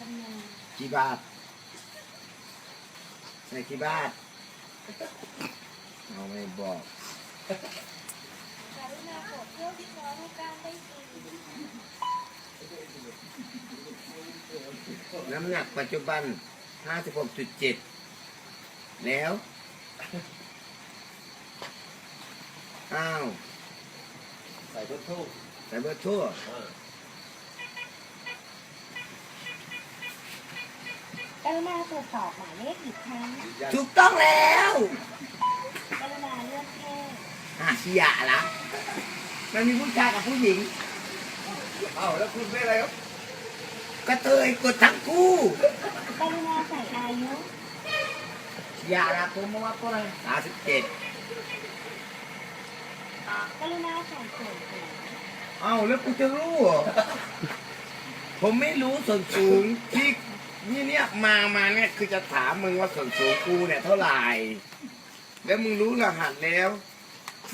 จำนวน กี่บาทใส่กี่บาทเอาไม่บอกกรุณาโปรดเพื่อวิเคราะห์รูปร่างได้จริงน้ำหนักปัจจุบัน 56.7 แล้วอ้าวใส่เบอร์ทู่ ใส่เบอร์ทั่ว กรุณาตรวจสอบหมายเลขอีกครั้ง ถูกต้องแล้ว กรุณาเลือกเพศ ชิยะละมันมีผู้ชายกับผู้หญิง อ้าวแล้วคุณเป็นอะไรครับ กระเทยกดทั้งคู่ กรุณาใส่อายุ ชิยะละผมว่าก็เลย37กรุณาใส่ส่วนสูง เอ้าแล้วกูจะรู้เหรอ ผมไม่รู้ส่วนสูงที่นี่เนี่ยมาเนี่ยคือจะถามมึงว่าส่วนสูงกูเนี่ยเท่าไหร่แล้วมึงรู้รหัสแล้ว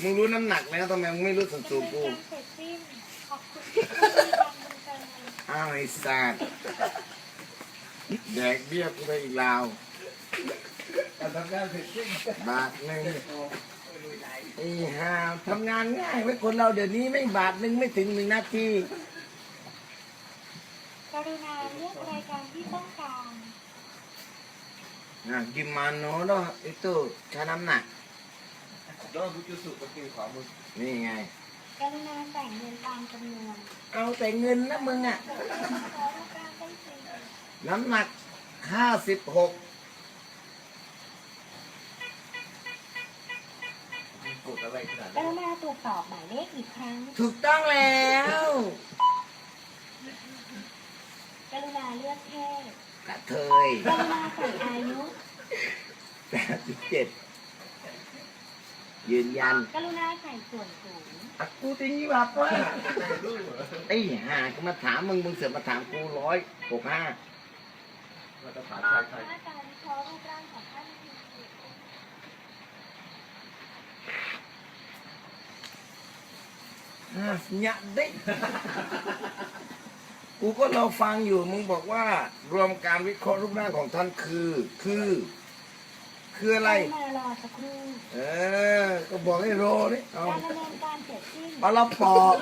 มึงรู้น้ำหนักแล้วทำไมมึงไม่รู้ส่วนสูงกู เป็นการเสร็จสิ้นขอบคุณที่ให้บริการบริการ อ้าวไอ้สัตว์แดกเบี้ยกูไปอีกราว การทำงานเสร็จสิ้น บาทหนึ่งไอ้ห่าทำงานง่ายไว้คนเราเดี๋ยวนี้ไม่บาทหนึ่งไม่ถึง1 นาที กรุณาเลือกรายการที่ต้องการ กิมานโนะเนาะไอ้ตู้ชาน้ำหนัก แล้วบุจุสุตะกี้ขวามือ นี่ไง กรุณาแต่งเงินตามจำนวน เอาแต่เงินนะมึงอะ ขอรูปร่างได้จริง น้ำหนัก56 กดอะไรขนาด ก นั้น รุณาตรวจสอบหมายเลขอีกครั้ง ถูกต้องแล้ว กรุณาเลือกเพศ กระเทย กรุณาใส่อายุ 87ยืนยัน กรุณาใส่ส่วนสูง กูติงยี่บับว่า รู้เหรอ ไอ้ห่าก็มาถามมึงเสือกมาถามกู165 มาตรฐานไทย ถ้าการวิเคราะห์รูปร่างของท่านคือ เนี่ยเด็กกูก็รอฟังอยู่มึงบอกว่ารวมการวิเคราะห์รูปร่างของท่านคืออะไร กรุณารอสักครู่ ก็บอกให้รอนี่เอา การดำเนินการเสร็จสิ้น ปลาปอบ